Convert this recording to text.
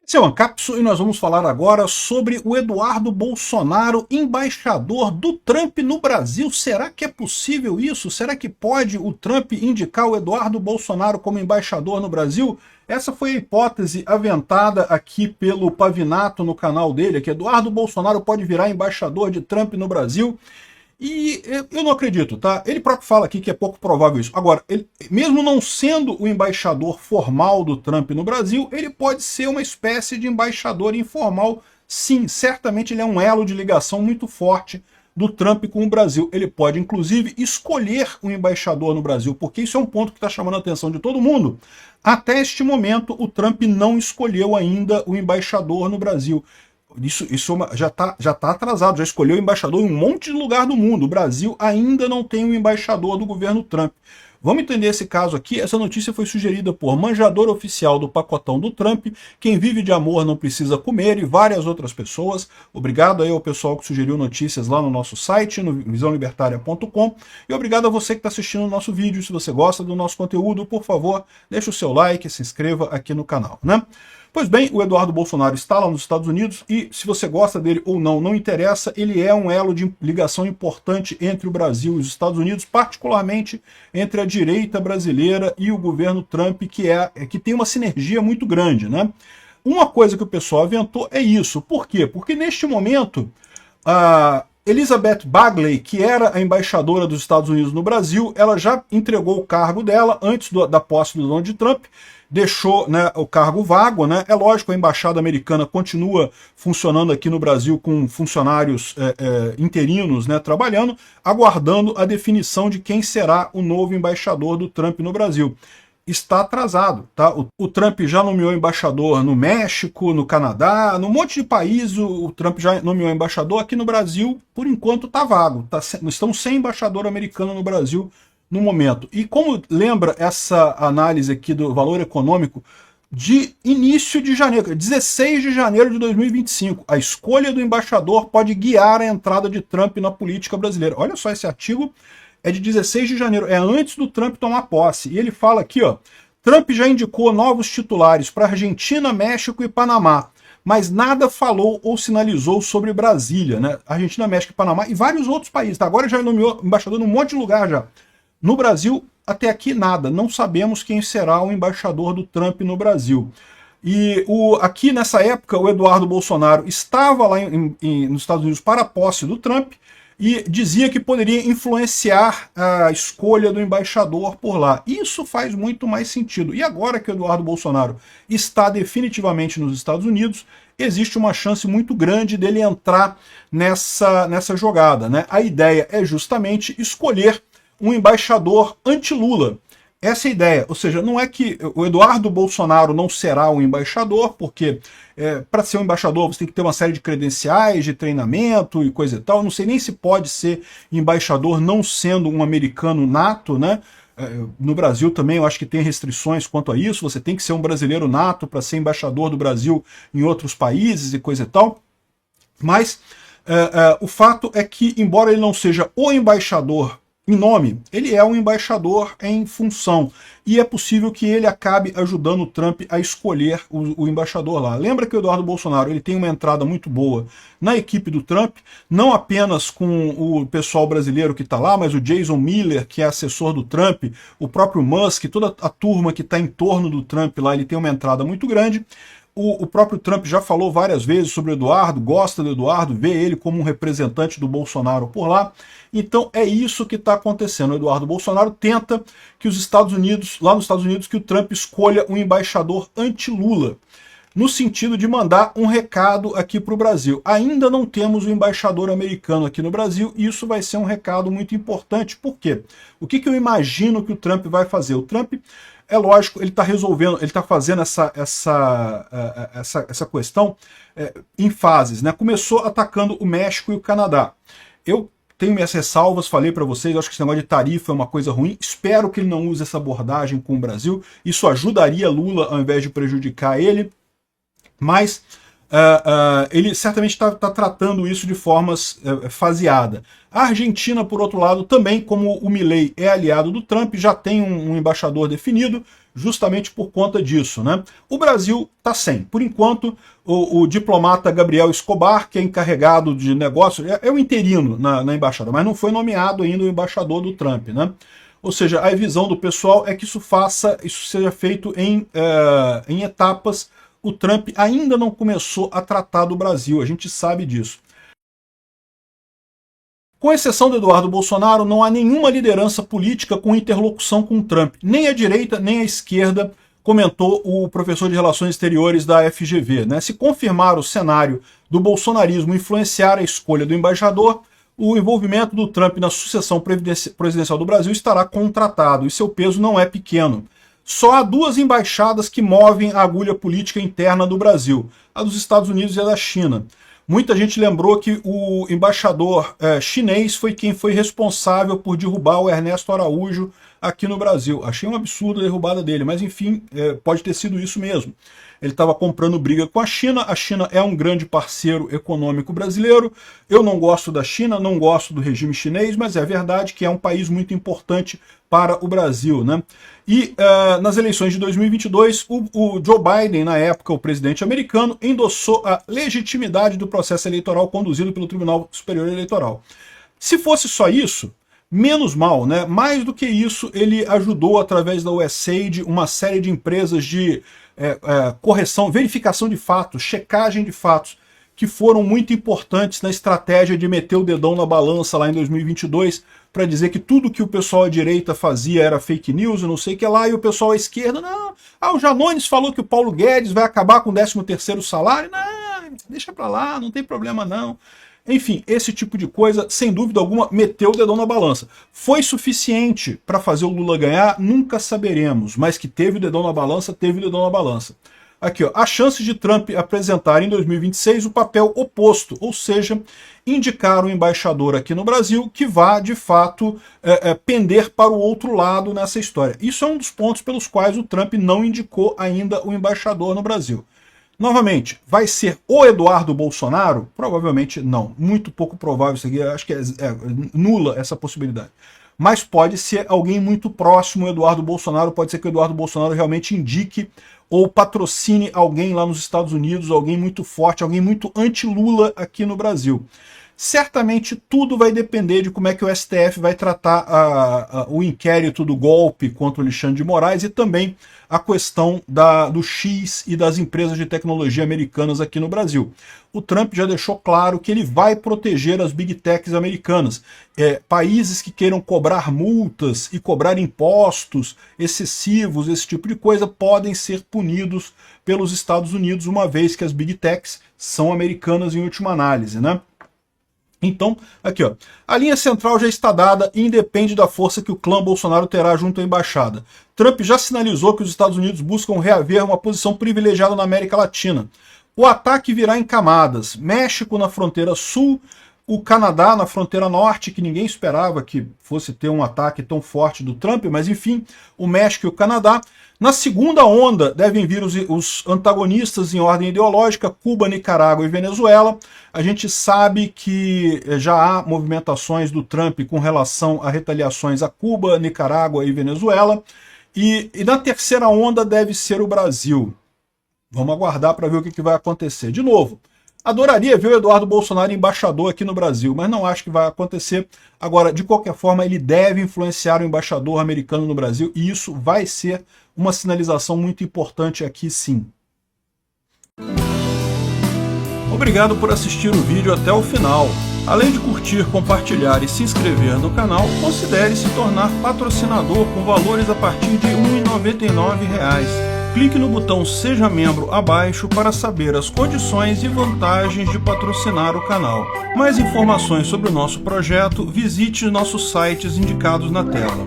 Esse é o Ancapso e nós vamos falar agora sobre o Eduardo Bolsonaro, embaixador do Trump no Brasil. Será que é possível isso? Será que pode o Trump indicar o Eduardo Bolsonaro como embaixador no Brasil? Essa foi a hipótese aventada aqui pelo Pavinato no canal dele, que Eduardo Bolsonaro pode virar embaixador de Trump no Brasil. E eu não acredito, tá? Ele próprio fala aqui que é pouco provável isso. Agora, ele, mesmo não sendo o embaixador formal do Trump no Brasil, ele pode ser uma espécie de embaixador informal. Sim, certamente ele é um elo de ligação muito forte do Trump com o Brasil. Ele pode, inclusive, escolher um embaixador no Brasil, porque isso é um ponto que está chamando a atenção de todo mundo. Até este momento, o Trump não escolheu ainda o embaixador no Brasil. Isso já tá atrasado, já escolheu embaixador em um monte de lugar do mundo. O Brasil ainda não tem um embaixador do governo Trump. Vamos entender esse caso aqui. Essa notícia foi sugerida por manjador oficial do pacotão do Trump, quem vive de amor não precisa comer e várias outras pessoas. Obrigado aí ao pessoal que sugeriu notícias lá no nosso site, no visãolibertaria.com. E obrigado a você que está assistindo o nosso vídeo. Se você gosta do nosso conteúdo, por favor, deixe o seu like, se inscreva aqui no canal, né? Pois bem, o Eduardo Bolsonaro está lá nos Estados Unidos e, se você gosta dele ou não, não interessa, ele é um elo de ligação importante entre o Brasil e os Estados Unidos, particularmente entre a direita brasileira e o governo Trump, que tem uma sinergia muito grande, né? Uma coisa que o pessoal aventou é isso. Por quê? Porque neste momento, a Elizabeth Bagley, que era a embaixadora dos Estados Unidos no Brasil, ela já entregou o cargo dela antes da posse do Donald Trump, deixou, né, o cargo vago, né? É lógico, a embaixada americana continua funcionando aqui no Brasil com funcionários interinos, né, trabalhando, aguardando a definição de quem será o novo embaixador do Trump no Brasil. Está atrasado, tá? O Trump já nomeou embaixador no México, no Canadá, num monte de país o Trump já nomeou embaixador. Aqui no Brasil, por enquanto, está vago. Estamos sem embaixador americano no Brasil no momento. E como lembra essa análise aqui do valor econômico, de início de janeiro, 16 de janeiro de 2025, a escolha do embaixador pode guiar a entrada de Trump na política brasileira. Olha só, esse artigo é de 16 de janeiro, é antes do Trump tomar posse. E ele fala aqui, ó, Trump já indicou novos titulares para Argentina, México e Panamá, mas nada falou ou sinalizou sobre Brasília, né? Argentina, México e Panamá e vários outros países. Tá? Agora já nomeou embaixador num monte de lugar já. No Brasil, até aqui nada. Não sabemos quem será o embaixador do Trump no Brasil. E aqui nessa época, o Eduardo Bolsonaro estava lá nos Estados Unidos para a posse do Trump e dizia que poderia influenciar a escolha do embaixador por lá. Isso faz muito mais sentido. E agora que o Eduardo Bolsonaro está definitivamente nos Estados Unidos, existe uma chance muito grande dele entrar nessa jogada, né? A ideia é justamente escolher um embaixador anti-Lula. Essa é a ideia. Ou seja, não é que o Eduardo Bolsonaro não será um embaixador, porque para ser um embaixador você tem que ter uma série de credenciais, de treinamento e coisa e tal. Não sei nem se pode ser embaixador não sendo um americano nato, né? No Brasil também eu acho que tem restrições quanto a isso. Você tem que ser um brasileiro nato para ser embaixador do Brasil em outros países e coisa e tal. Mas o fato é que, embora ele não seja o embaixador em nome, ele é um embaixador em função, e é possível que ele acabe ajudando o Trump a escolher o embaixador lá. Lembra que o Eduardo Bolsonaro ele tem uma entrada muito boa na equipe do Trump, não apenas com o pessoal brasileiro que está lá, mas o Jason Miller, que é assessor do Trump, o próprio Musk, toda a turma que está em torno do Trump lá, ele tem uma entrada muito grande. O próprio Trump já falou várias vezes sobre o Eduardo, gosta do Eduardo, vê ele como um representante do Bolsonaro por lá. Então é isso que está acontecendo. O Eduardo Bolsonaro tenta que os Estados Unidos, lá nos Estados Unidos, que o Trump escolha um embaixador anti-Lula, no sentido de mandar um recado aqui para o Brasil. Ainda não temos um embaixador americano aqui no Brasil, e isso vai ser um recado muito importante. Por quê? O que eu imagino que o Trump vai fazer? O Trump, é lógico, ele está resolvendo, ele está fazendo essa questão em fases, né? Começou atacando o México e o Canadá. Eu tenho minhas ressalvas, falei para vocês, acho que esse negócio de tarifa é uma coisa ruim, espero que ele não use essa abordagem com o Brasil, isso ajudaria Lula ao invés de prejudicar ele, mas ele certamente está tratando isso de formas faseada. A Argentina, por outro lado, também, como o Milei é aliado do Trump, já tem um embaixador definido, justamente por conta disso, né? O Brasil está sem. Por enquanto, o diplomata Gabriel Escobar, que é encarregado de negócios, é o interino na embaixada, mas não foi nomeado ainda o embaixador do Trump, né? Ou seja, a visão do pessoal é que isso seja feito em etapas. O Trump ainda não começou a tratar do Brasil, a gente sabe disso. Com exceção do Eduardo Bolsonaro, não há nenhuma liderança política com interlocução com o Trump. Nem a direita, nem a esquerda, comentou o professor de Relações Exteriores da FGV. Né? Se confirmar o cenário do bolsonarismo influenciar a escolha do embaixador, o envolvimento do Trump na sucessão presidencial do Brasil estará contratado, e seu peso não é pequeno. Só há duas embaixadas que movem a agulha política interna do Brasil, a dos Estados Unidos e a da China. Muita gente lembrou que o embaixador chinês foi quem foi responsável por derrubar o Ernesto Araújo aqui no Brasil. Achei um absurdo a derrubada dele, mas enfim, pode ter sido isso mesmo. Ele estava comprando briga com a China é um grande parceiro econômico brasileiro. Eu não gosto da China, não gosto do regime chinês, mas é verdade que é um país muito importante para o Brasil, né? E nas eleições de 2022, o Joe Biden, na época o presidente americano, endossou a legitimidade do processo eleitoral conduzido pelo Tribunal Superior Eleitoral. Se fosse só isso, menos mal, né? Mais do que isso, ele ajudou, através da USAID, uma série de empresas de correção, verificação de fatos, checagem de fatos, que foram muito importantes na estratégia de meter o dedão na balança lá em 2022, para dizer que tudo que o pessoal à direita fazia era fake news, não sei o que lá, e o pessoal à esquerda, não, o Janones falou que o Paulo Guedes vai acabar com o 13º salário, não, deixa pra lá, não tem problema não. Enfim, esse tipo de coisa, sem dúvida alguma, meteu o dedão na balança. Foi suficiente para fazer o Lula ganhar? Nunca saberemos, mas que teve o dedão na balança, teve o dedão na balança. Aqui, ó, a chance de Trump apresentar em 2026 o papel oposto, ou seja, indicar um embaixador aqui no Brasil que vá, de fato, pender para o outro lado nessa história. Isso é um dos pontos pelos quais o Trump não indicou ainda o embaixador no Brasil. Novamente, vai ser o Eduardo Bolsonaro? Provavelmente não. Muito pouco provável isso aqui. Acho que é nula essa possibilidade. Mas pode ser alguém muito próximo ao Eduardo Bolsonaro. Pode ser que o Eduardo Bolsonaro realmente indique ou patrocine alguém lá nos Estados Unidos, alguém muito forte, alguém muito anti-Lula aqui no Brasil. Certamente tudo vai depender de como é que o STF vai tratar o inquérito do golpe contra o Alexandre de Moraes e também a questão do X e das empresas de tecnologia americanas aqui no Brasil. O Trump já deixou claro que ele vai proteger as big techs americanas. Países que queiram cobrar multas e cobrar impostos excessivos, esse tipo de coisa, podem ser punidos pelos Estados Unidos, uma vez que as big techs são americanas em última análise, né? Então, aqui ó, a linha central já está dada e independe da força que o clã Bolsonaro terá junto à embaixada. Trump já sinalizou que os Estados Unidos buscam reaver uma posição privilegiada na América Latina. O ataque virá em camadas. México na fronteira sul, o Canadá na fronteira norte, que ninguém esperava que fosse ter um ataque tão forte do Trump, mas enfim, o México e o Canadá. Na segunda onda devem vir os antagonistas em ordem ideológica, Cuba, Nicarágua e Venezuela. A gente sabe que já há movimentações do Trump com relação a retaliações a Cuba, Nicarágua e Venezuela. E na terceira onda deve ser o Brasil. Vamos aguardar para ver o que vai acontecer. De novo, adoraria ver o Eduardo Bolsonaro embaixador aqui no Brasil, mas não acho que vai acontecer. Agora, de qualquer forma, ele deve influenciar o embaixador americano no Brasil, e isso vai ser uma sinalização muito importante aqui, sim. Obrigado por assistir o vídeo até o final. Além de curtir, compartilhar e se inscrever no canal, considere se tornar patrocinador com valores a partir de R$ 1,99. Clique no botão Seja Membro abaixo para saber as condições e vantagens de patrocinar o canal. Mais informações sobre o nosso projeto, visite nossos sites indicados na tela.